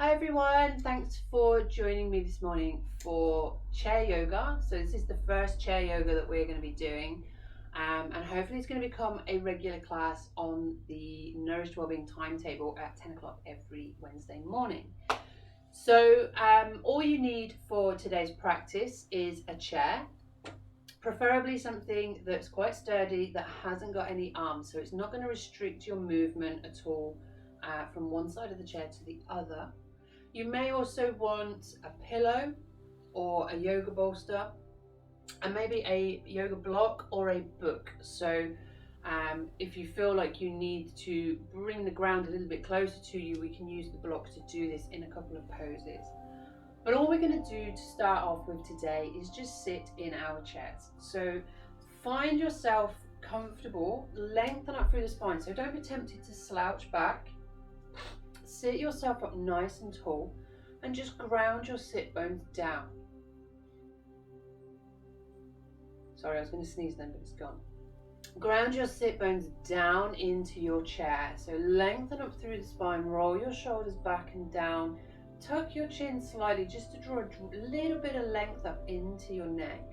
Hi everyone, thanks for joining me this morning for chair yoga. So this is the first chair yoga that we're going to be doing, and hopefully it's going to become a regular class on the Nourished Wellbeing timetable at 10 o'clock every Wednesday morning. So all you need for today's practice is a chair, preferably something that's quite sturdy, that hasn't got any arms, so it's not going to restrict your movement at all from one side of the chair to the other. You may also want a pillow or a yoga bolster and maybe a yoga block or a book. So if you feel like you need to bring the ground a little bit closer to you, we can use the block to do this in a couple of poses. But all we're going to do to start off with today is just sit in our chairs. So find yourself comfortable, lengthen up through the spine. So don't be tempted to slouch back. Sit yourself up nice and tall and just ground your sit bones down. Sorry, I was going to sneeze then, but it's gone. Ground your sit bones down into your chair. So lengthen up through the spine, roll your shoulders back and down, tuck your chin slightly just to draw a little bit of length up into your neck.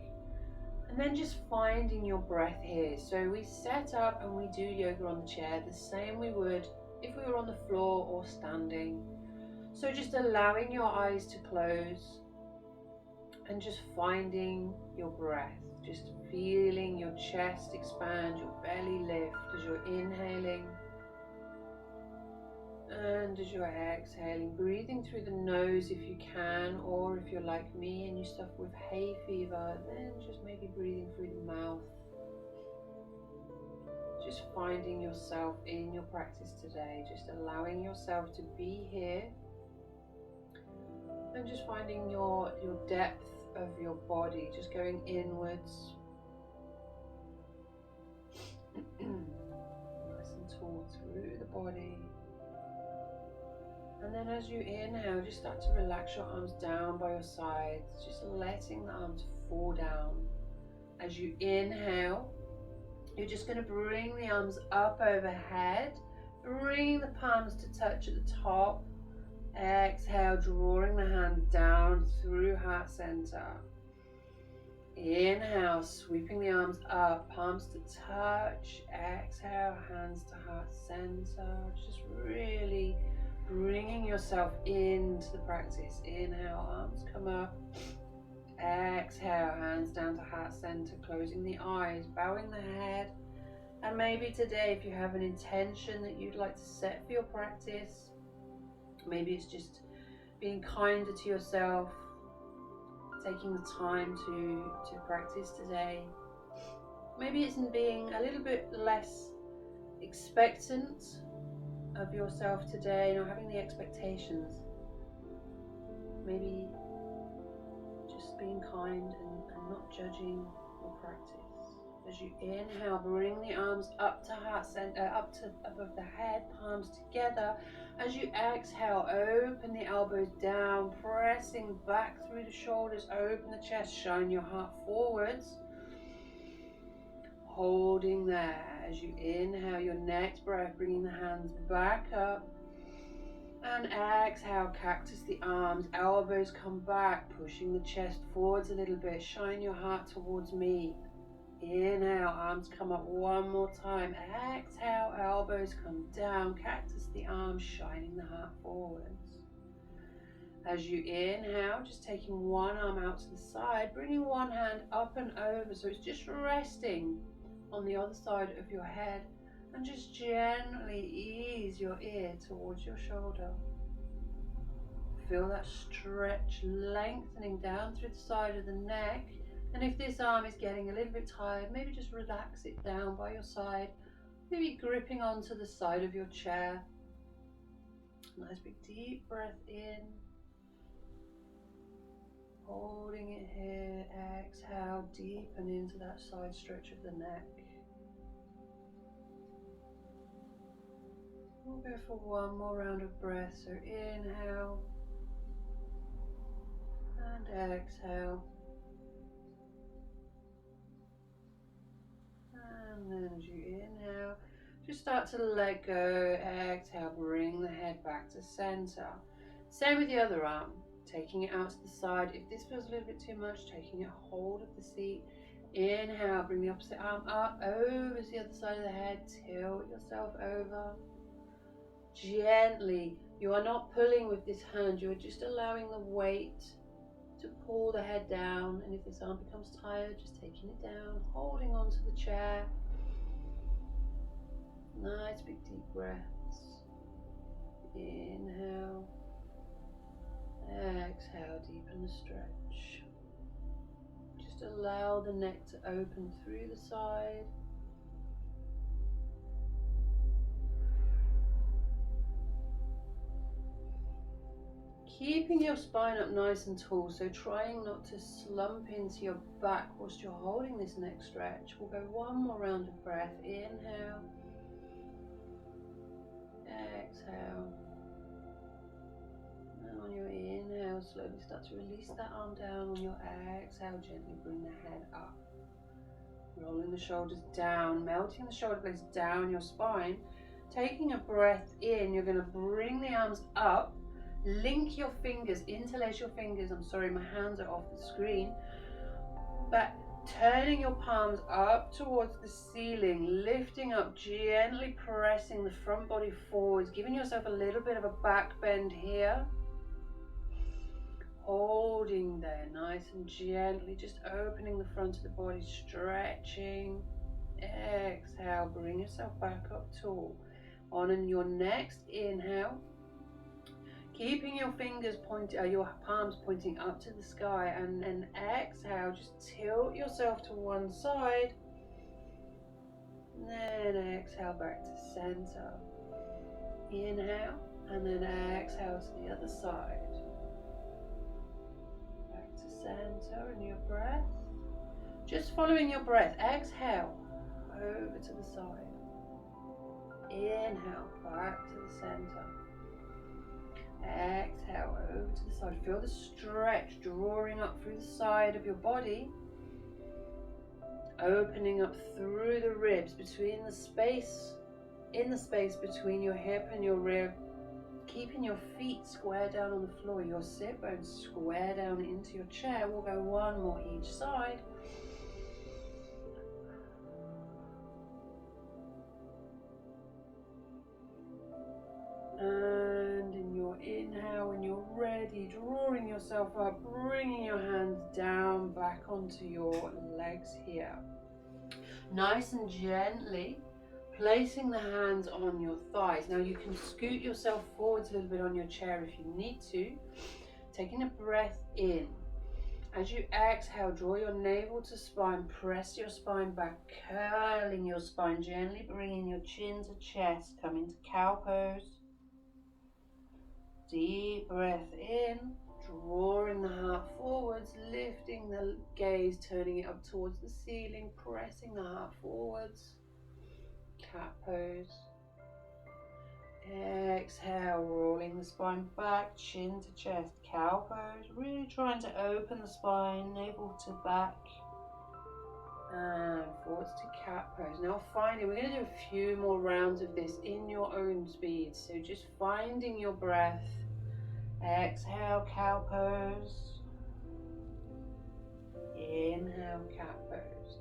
And then just finding your breath here. So we set up and we do yoga on the chair the same we would if we were on the floor or standing. So just allowing your eyes to close and just finding your breath, just feeling your chest expand, your belly lift as you're inhaling and as you're exhaling, breathing through the nose if you can, or if you're like me and you suffer with hay fever, then just maybe breathing through the mouth. Just finding yourself in your practice today, just allowing yourself to be here and just finding your depth of your body, just going inwards. Nice and tall through the body. And then as you inhale, just start to relax your arms down by your sides, just letting the arms fall down. As you inhale, you're just going to bring the arms up overhead, bring the palms to touch at the top. Exhale, drawing the hands down through heart center. Inhale, sweeping the arms up, palms to touch. Exhale, hands to heart center. Just really bringing yourself into the practice. Inhale, arms come up. Exhale, hands down to heart center, closing the eyes, bowing the head. And maybe today, if you have an intention that you'd like to set for your practice, maybe it's just being kinder to yourself, taking the time to practice today. Maybe it's in being a little bit less expectant of yourself today, not having the expectations. Maybe just being kind and not judging your practice. As you inhale, bring the arms up to heart center, up to above the head, palms together. As you exhale, open the elbows down, pressing back through the shoulders, open the chest, shine your heart forwards. Holding there. As you inhale, your next breath, bringing the hands back up. And exhale, cactus the arms, elbows come back, pushing the chest forwards a little bit. Shine your heart towards me. Inhale, arms come up one more time. Exhale, elbows come down, cactus the arms, shining the heart forwards. As you inhale, just taking one arm out to the side, bringing one hand up and over, so it's just resting on the other side of your head, and just gently ease your ear towards your shoulder. Feel that stretch lengthening down through the side of the neck. And if this arm is getting a little bit tired, maybe just relax it down by your side, maybe gripping onto the side of your chair. Nice big deep breath in. Holding it here. Exhale, deepen into that side stretch of the neck. We'll go for one more round of breath. So inhale and exhale. And then as you inhale, just start to let go. Exhale, bring the head back to center. Same with the other arm, taking it out to the side. If this feels a little bit too much, taking a hold of the seat. Inhale, bring the opposite arm up, over to the other side of the head, tilt yourself over. Gently, you are not pulling with this hand, you are just allowing the weight to pull the head down, and if this arm becomes tired, just taking it down, holding onto the chair. Nice big deep breaths. Inhale. Exhale, deepen the stretch. Just allow the neck to open through the side. Keeping your spine up nice and tall, so trying not to slump into your back whilst you're holding this neck stretch. We'll go one more round of breath. Inhale. Exhale. And on your inhale, slowly start to release that arm down. On your exhale, gently bring the head up. Rolling the shoulders down, melting the shoulder blades down your spine. Taking a breath in, you're going to bring the arms up. Link your fingers, interlace your fingers. I'm sorry, my hands are off the screen. But turning your palms up towards the ceiling, lifting up, gently pressing the front body forwards, giving yourself a little bit of a back bend here. Holding there, nice and gently, just opening the front of the body, stretching. Exhale, bring yourself back up tall. On your next inhale, keeping your fingers your palms pointing up to the sky, and then exhale, just tilt yourself to one side. And then exhale back to center. Inhale, and then exhale to the other side. Back to center in your breath. Just following your breath. Exhale, over to the side. Inhale, back to the center. Exhale, over to the side. Feel the stretch drawing up through the side of your body. Opening up through the ribs, between the space, in the space between your hip and your rib. Keeping your feet square down on the floor, your sit bones square down into your chair. We'll go one more each side. And in your inhale, when you're ready, drawing yourself up, bringing your hands down back onto your legs here. Nice and gently placing the hands on your thighs. Now you can scoot yourself forwards a little bit on your chair if you need to. Taking a breath in. As you exhale, draw your navel to spine, press your spine back, curling your spine, gently bringing your chin to chest, come into cow pose. Deep breath in, drawing the heart forwards, lifting the gaze, turning it up towards the ceiling, pressing the heart forwards. Cat pose. Exhale, rolling the spine back, chin to chest, cow pose. Really trying to open the spine, navel to back. And forwards to cat pose. Now we're going to do a few more rounds of this in your own speed. So just finding your breath. Exhale, cow pose. Inhale, cat pose.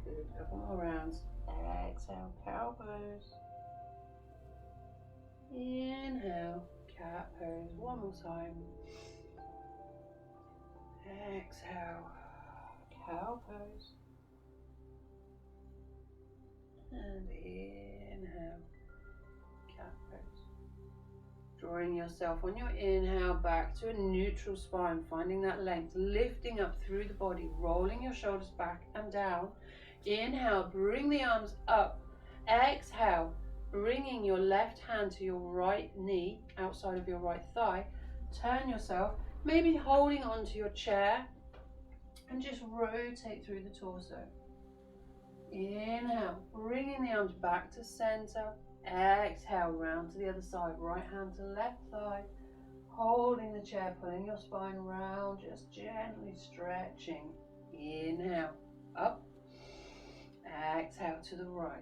Good, couple more rounds. Exhale, cow pose. Inhale, cat pose. One more time. Exhale, cow pose. And inhale, cat pose. Drawing yourself on your inhale back to a neutral spine, finding that length, lifting up through the body, rolling your shoulders back and down. Inhale, bring the arms up. Exhale, bringing your left hand to your right knee, outside of your right thigh. Turn yourself, maybe holding onto your chair, and just rotate through the torso. Inhale, bringing the arms back to center. Exhale, round to the other side, right hand to left thigh, holding the chair, pulling your spine round, just gently stretching. Inhale, up. Exhale to the right.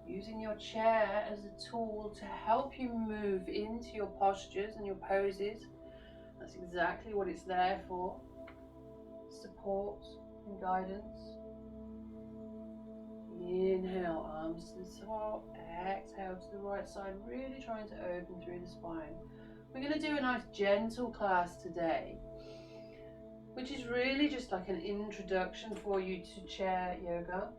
Using your chair as a tool to help you move into your postures and your poses. That's exactly what it's there for. Support and guidance. Inhale, arms to the top. Exhale to the right side, really trying to open through the spine. We're going to do a nice gentle class today, which is really just like an introduction for you to chair yoga.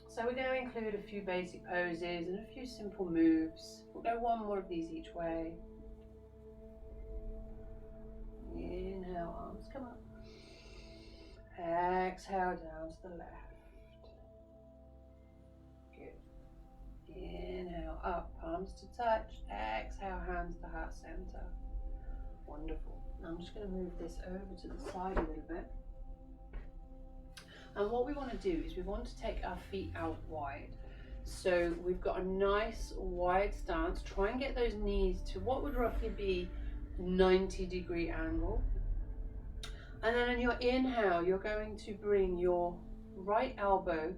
So we're going to include a few basic poses and a few simple moves. We'll go one more of these each way. Inhale, arms come up. Exhale down to the left. Good. Inhale up, palms to touch. Exhale, hands to heart center. Wonderful. Now I'm just going to move this over to the side a little bit. And what we want to do is we want to take our feet out wide. So we've got a nice wide stance. Try and get those knees to what would roughly be 90-degree angle. And then on your inhale, you're going to bring your right elbow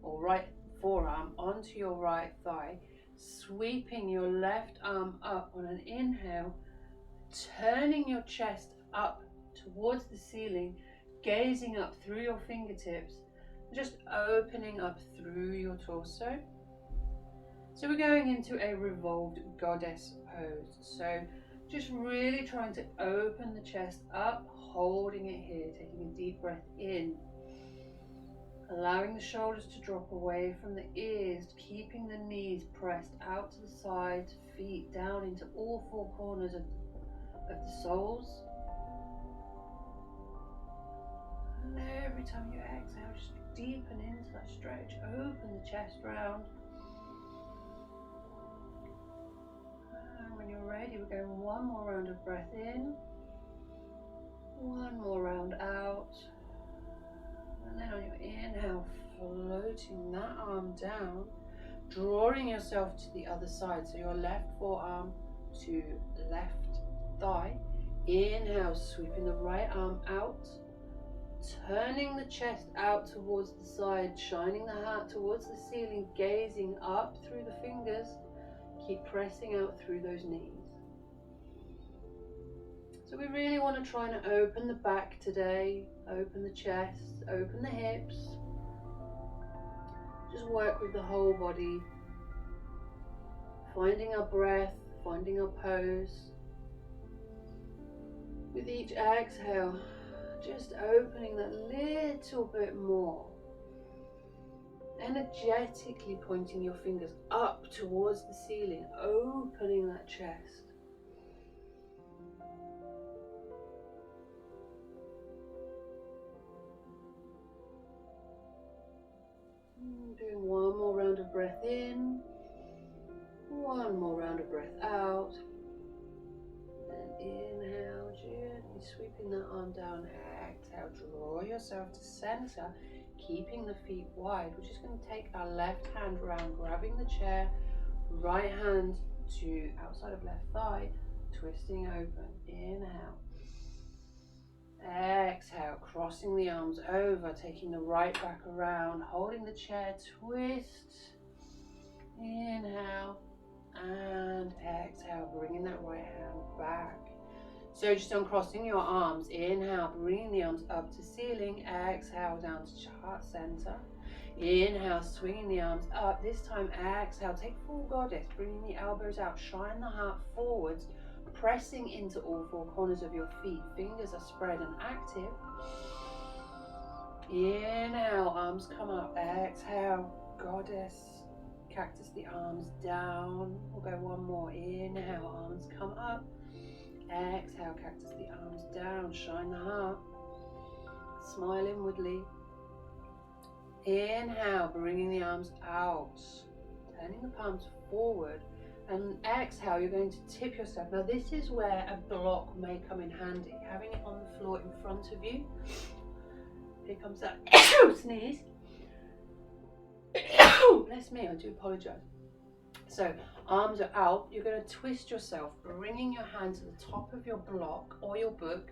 or right forearm onto your right thigh, sweeping your left arm up on an inhale, turning your chest up towards the ceiling, gazing up through your fingertips, just opening up through your torso. So we're going into a revolved goddess pose. So just really trying to open the chest up, holding it here, taking a deep breath in, allowing the shoulders to drop away from the ears, keeping the knees pressed out to the side, feet down into all four corners of the soles. And every time you exhale, just deepen into that stretch, open the chest round. And when you're ready, we're going one more round of breath in, one more round out, and then on your inhale, floating that arm down, drawing yourself to the other side, so your left forearm to left thigh. Inhale, sweeping the right arm out, turning the chest out towards the side, shining the heart towards the ceiling, gazing up through the fingers. Keep pressing out through those knees. So we really want to try and open the back today, open the chest, open the hips. Just work with the whole body, finding our breath, finding our pose. With each exhale, just opening that little bit more. Energetically pointing your fingers up towards the ceiling, opening that chest. Doing one more round of breath in, one more round of breath out. And inhale, gently sweeping that arm down. Exhale, draw yourself to center, keeping the feet wide. We're just going to take our left hand round, grabbing the chair, right hand to outside of left thigh, twisting open. Inhale. Exhale, crossing the arms over, taking the right back around, holding the chair, twist. Inhale and exhale, bringing that right hand back. So just uncrossing your arms, inhale, bringing the arms up to ceiling, exhale down to heart center. Inhale, swinging the arms up. This time, exhale, take full goddess, bringing the elbows out, shine the heart forwards, pressing into all four corners of your feet. Fingers are spread and active. Inhale, arms come up. Exhale, goddess, cactus the arms down. We'll go one more. Inhale, arms come up. Exhale, cactus the arms down. Shine the heart. Smile inwardly. Inhale, bringing the arms out. Turning the palms forward. And exhale, you're going to tip yourself. Now this is where a block may come in handy. Having it on the floor in front of you. Here comes that sneeze. Bless me, I do apologise. So arms are out. You're going to twist yourself, bringing your hand to the top of your block or your book,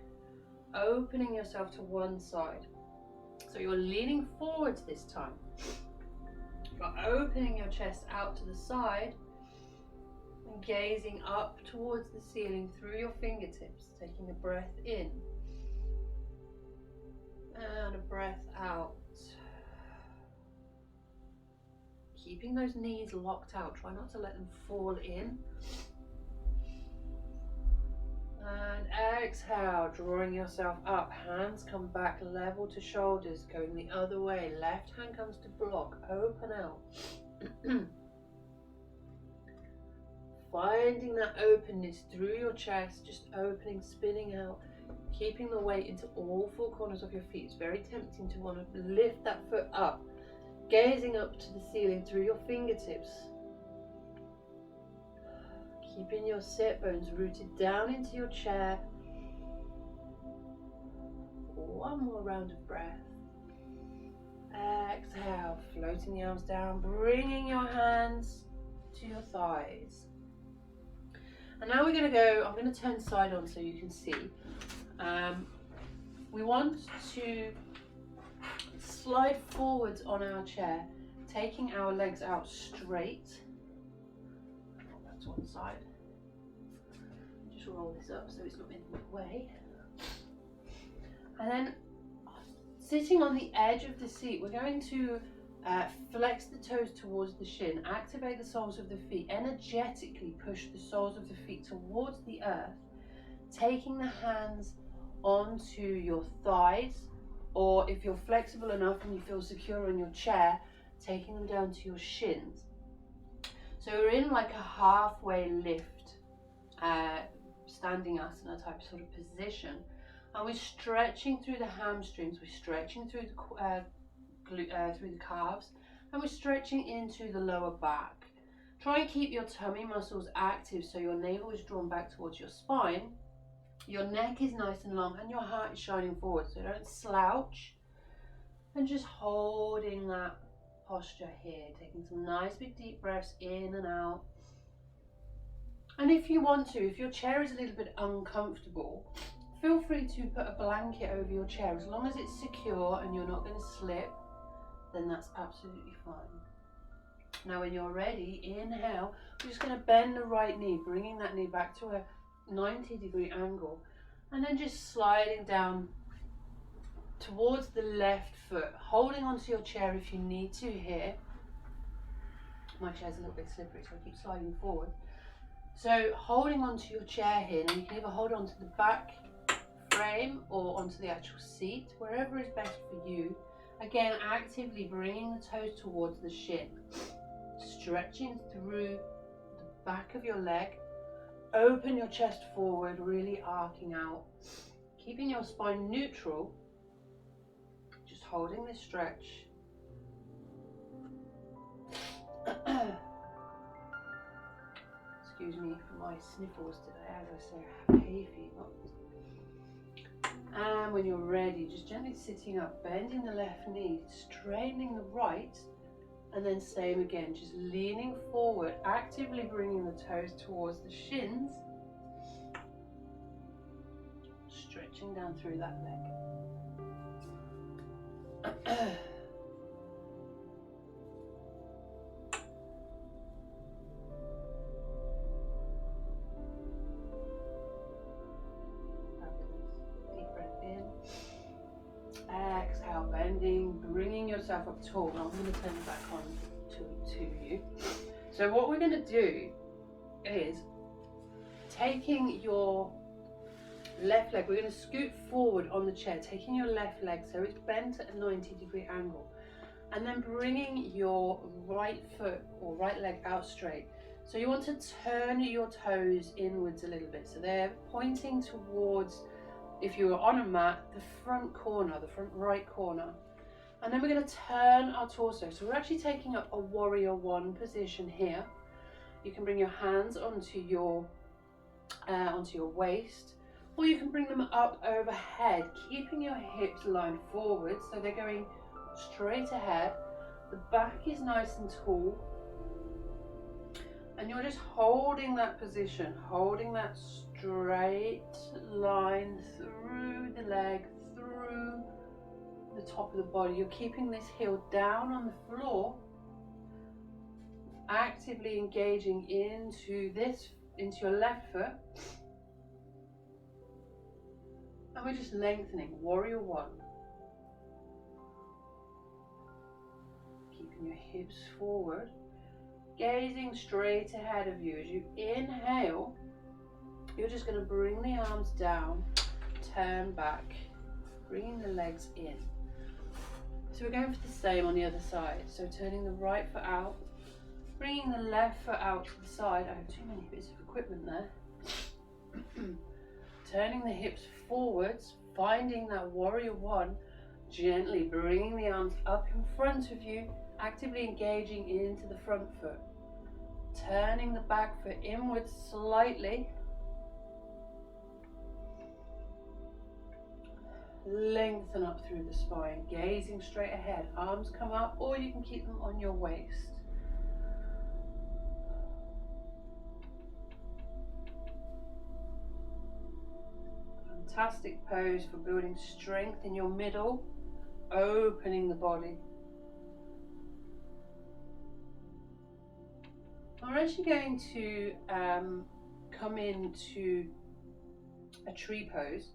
opening yourself to one side. So you're leaning forwards this time. You're opening your chest out to the side and gazing up towards the ceiling through your fingertips, taking a breath in and a breath out. Keeping those knees locked out, try not to let them fall in. And exhale, drawing yourself up, hands come back level to shoulders, going the other way, left hand comes to block, open out. Finding that openness through your chest, just opening, spinning out, keeping the weight into all four corners of your feet. It's very tempting to want to lift that foot up, gazing up to the ceiling through your fingertips. Keeping your sit bones rooted down into your chair. One more round of breath. Exhale, floating the arms down, bringing your hands to your thighs. And now we're going to go, I'm going to turn side on so you can see. We want to slide forwards on our chair, taking our legs out straight. That's one side. Just roll this up so it's not in the way. And then sitting on the edge of the seat, we're going to flex the toes towards the shin, activate the soles of the feet, energetically push the soles of the feet towards the earth, taking the hands onto your thighs, or if you're flexible enough and you feel secure in your chair, taking them down to your shins. So we're in like a halfway lift, standing asana type sort of position, and we're stretching through the hamstrings, we're stretching through the calves, and we're stretching into the lower back. Try and keep your tummy muscles active so your navel is drawn back towards your spine, your neck is nice and long, and your heart is shining forward, so don't slouch, and just holding that posture here, taking some nice big deep breaths in and out. And if you want to, if your chair is a little bit uncomfortable, feel free to put a blanket over your chair. As long as it's secure and you're not going to slip, then that's absolutely fine. Now when you're ready, inhale, we're just going to bend the right knee, bringing that knee back to a 90-degree angle, and then just sliding down towards the left foot, holding onto your chair if you need to here. My chair's a little bit slippery, so I keep sliding forward. So holding onto your chair here, and you can either hold onto the back frame or onto the actual seat, wherever is best for you. Again, actively bringing the toes towards the shin, stretching through the back of your leg. Open your chest forward, really arcing out, keeping your spine neutral, just holding this stretch. Excuse me for my sniffles today, as I say, I have hay fever. And when you're ready, just gently sitting up, bending the left knee, straightening the right, and then same again, just leaning forward, actively bringing the toes towards the shins, stretching down through that leg. Exhale, bending, bringing yourself up tall. Now I'm going to turn it back on to you. So what we're going to do is taking your left leg, we're going to scoot forward on the chair, taking your left leg so it's bent at a 90-degree angle, and then bringing your right foot or right leg out straight. So you want to turn your toes inwards a little bit, so they're pointing towards, if you were on a mat, the front corner, the front right corner. And then we're going to turn our torso. So we're actually taking up a warrior one position here. You can bring your hands onto your waist, or you can bring them up overhead, keeping your hips lined forward so they're going straight ahead. The back is nice and tall. And you're just holding that position, holding that straight line through the leg, through the top of the body. You're keeping this heel down on the floor, actively engaging into your left foot. And we're just lengthening, warrior one. Keeping your hips forward, gazing straight ahead of you. As you inhale, you're just going to bring the arms down, turn back, bringing the legs in. So we're going for the same on the other side. So turning the right foot out, bringing the left foot out to the side. I have too many bits of equipment there. Turning the hips forwards, finding that warrior one, gently bringing the arms up in front of you, actively engaging into the front foot. Turning the back foot inwards slightly. Lengthen up through the spine, gazing straight ahead. Arms come up, or you can keep them on your waist. Fantastic pose for building strength in your middle, opening the body. We're actually going to come into a tree pose.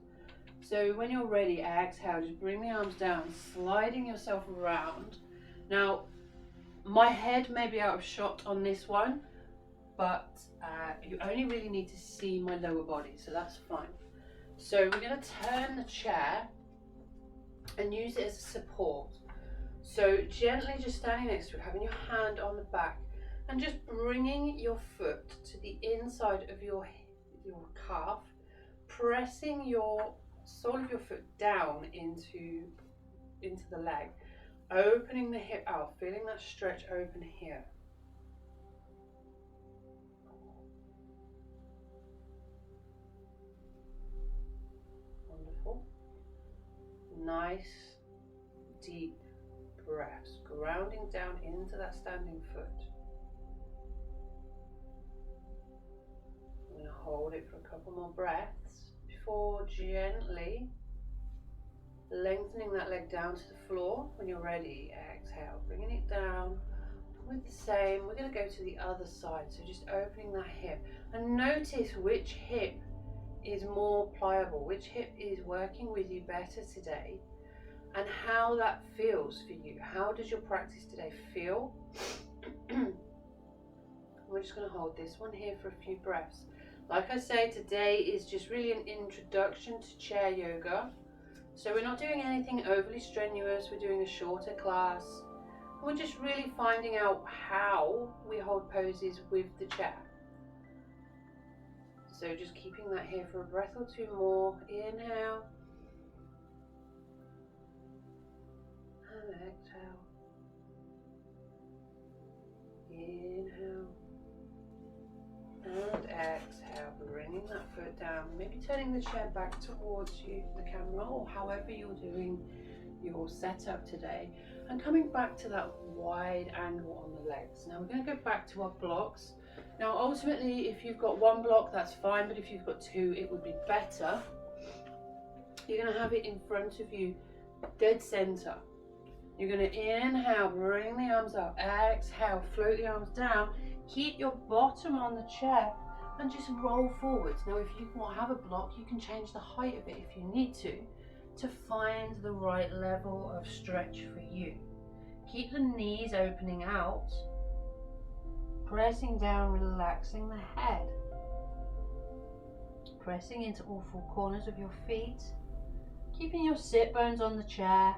So when you're ready, exhale, just bring the arms down, sliding yourself around. Now, my head may be out of shot on this one, but you only really need to see my lower body, so that's fine. So we're going to turn the chair and use it as a support. So gently just standing next to it, having your hand on the back, and just bringing your foot to the inside of your calf, pressing your sole of your foot down into the leg, opening the hip out, feeling that stretch open here. Wonderful. Nice deep breaths, grounding down into that standing foot. I'm going to hold it for a couple more breaths before gently lengthening that leg down to the floor. When you're ready, exhale, bringing it down. With the same, we're going to go to the other side, so just opening that hip and notice which hip is more pliable, which hip is working with you better today, and how that feels for you. How does your practice today feel? We're just going to hold this one here for a few breaths. Like I say, today is just really an introduction to chair yoga. So we're not doing anything overly strenuous, we're doing a shorter class. We're just really finding out how we hold poses with the chair. So just keeping that here for a breath or two more. Inhale. And exhale. Inhale. And exhale, bringing that foot down, maybe turning the chair back towards you, the camera, or however you're doing your setup today, and coming back to that wide angle on the legs. Now we're going to go back to our blocks. Now ultimately, if you've got one block, that's fine, but if you've got two, it would be better. You're going to have it in front of you, dead center. You're going to inhale, bring the arms up, exhale, float the arms down. Keep your bottom on the chair and just roll forwards. Now if you have a block, you can change the height of it if you need to find the right level of stretch for you. Keep the knees opening out, pressing down, relaxing the head, pressing into all four corners of your feet, keeping your sit bones on the chair.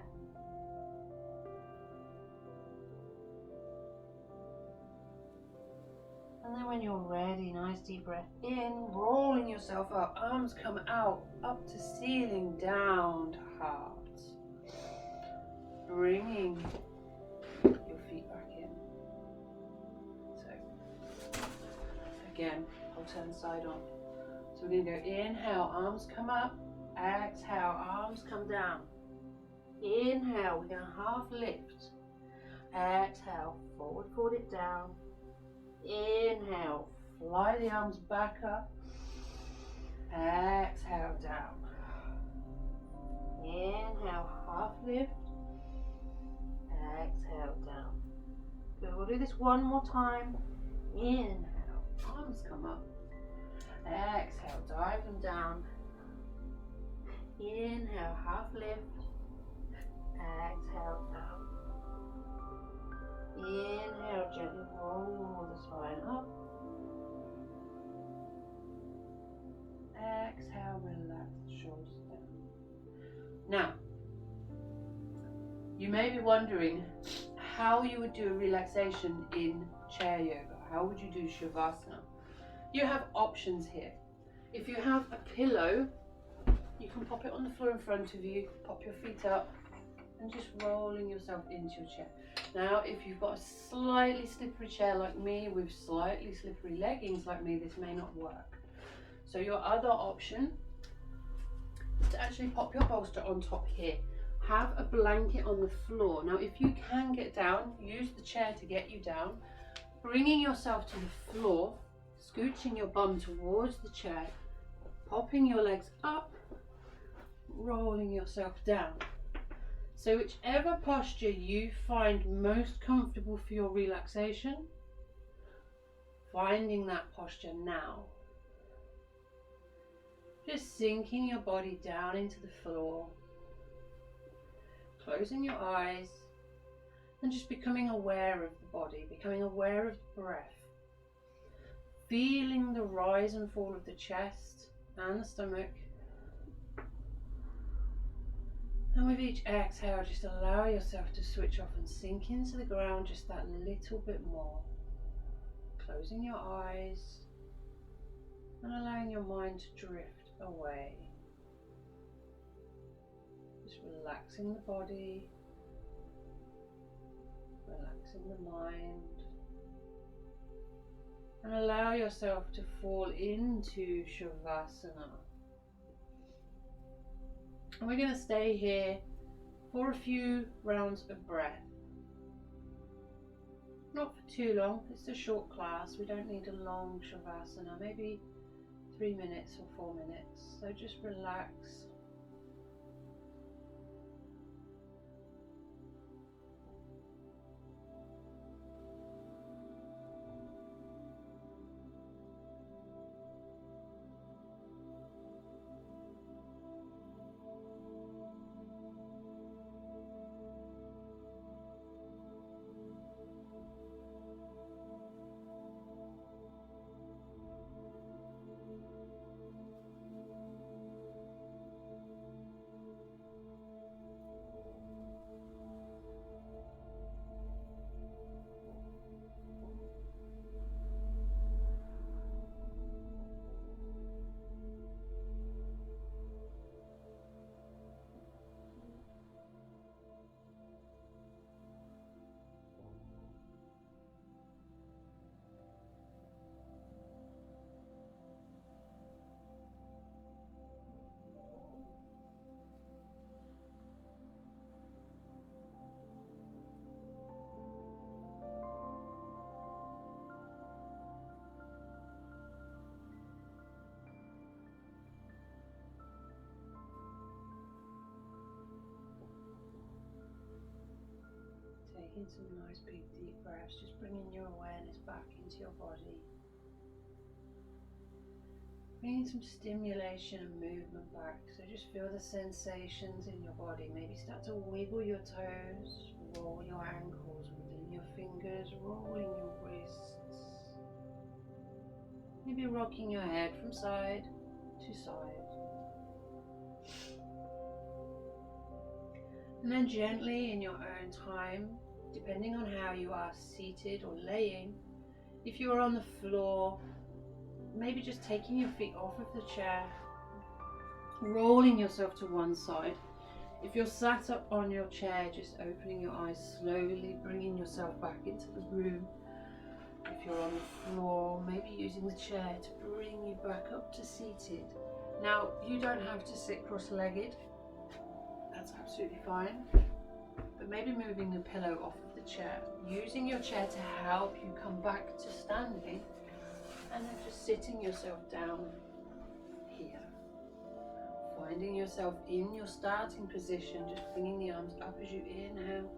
And then when you're ready, nice deep breath in, rolling yourself up, arms come out, up to ceiling, down to heart. Bringing your feet back in. So, again, I'll turn the side on. So we're going to go inhale, arms come up, exhale, arms come down. Inhale, we're going to half lift. Exhale, forward, fold it down. Inhale, fly the arms back up. Exhale, down. Inhale, half lift. Exhale, down. Build do this one more time. Inhale, arms come up. Exhale, dive them down. Inhale, half lift. Exhale, down. Inhale, gently roll the spine up. Exhale, relax the shoulders down. Now, you may be wondering how you would do a relaxation in chair yoga. How would you do Shavasana? You have options here. If you have a pillow, you can pop it on the floor in front of you, pop your feet up, and just rolling yourself into your chair. Now, if you've got a slightly slippery chair like me, with slightly slippery leggings like me, this may not work. So your other option is to actually pop your bolster on top here. Have a blanket on the floor. Now, if you can get down, use the chair to get you down, bringing yourself to the floor, scooching your bum towards the chair, popping your legs up, rolling yourself down. So whichever posture you find most comfortable for your relaxation, finding that posture now. Just sinking your body down into the floor, closing your eyes, and just becoming aware of the body, becoming aware of the breath. Feeling the rise and fall of the chest and the stomach. And with each exhale, just allow yourself to switch off and sink into the ground just that little bit more. Closing your eyes and allowing your mind to drift away. Just relaxing the body, relaxing the mind. And allow yourself to fall into Shavasana. And we're going to stay here for a few rounds of breath. Not for too long, it's a short class. We don't need a long Shavasana, maybe 3 minutes or 4 minutes. So just relax. Taking some nice big deep breaths, just bringing your awareness back into your body. Bringing some stimulation and movement back, so just feel the sensations in your body. Maybe start to wiggle your toes, roll your ankles within your fingers, rolling your wrists. Maybe rocking your head from side to side. And then gently in your own time, depending on how you are seated or laying, if you are on the floor, maybe just taking your feet off of the chair, rolling yourself to one side. If you're sat up on your chair, just opening your eyes slowly, bringing yourself back into the room. If you're on the floor, maybe using the chair to bring you back up to seated. Now, you don't have to sit cross-legged. That's absolutely fine. But maybe moving the pillow off of the chair, using your chair to help you come back to standing, and then just sitting yourself down here. Finding yourself in your starting position, just bringing the arms up as you inhale,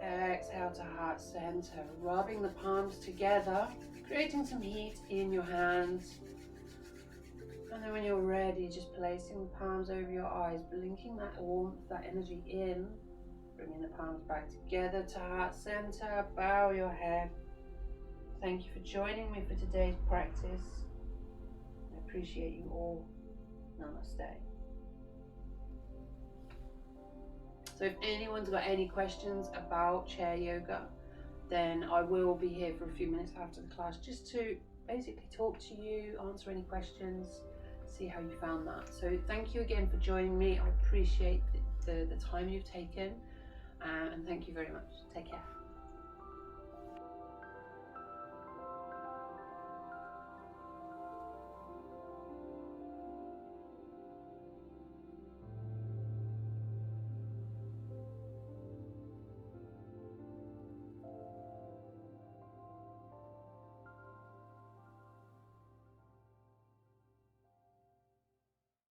Exhale to heart center, rubbing the palms together, creating some heat in your hands. And then when you're ready, just placing the palms over your eyes, blinking that warmth, that energy in, bringing the palms back together to heart center, bow your head. Thank you for joining me for today's practice. I appreciate you all. Namaste. So if anyone's got any questions about chair yoga, then I will be here for a few minutes after the class just to basically talk to you, answer any questions, see how you found that. So thank you again for joining me. I appreciate the time you've taken, and thank you very much. Take care.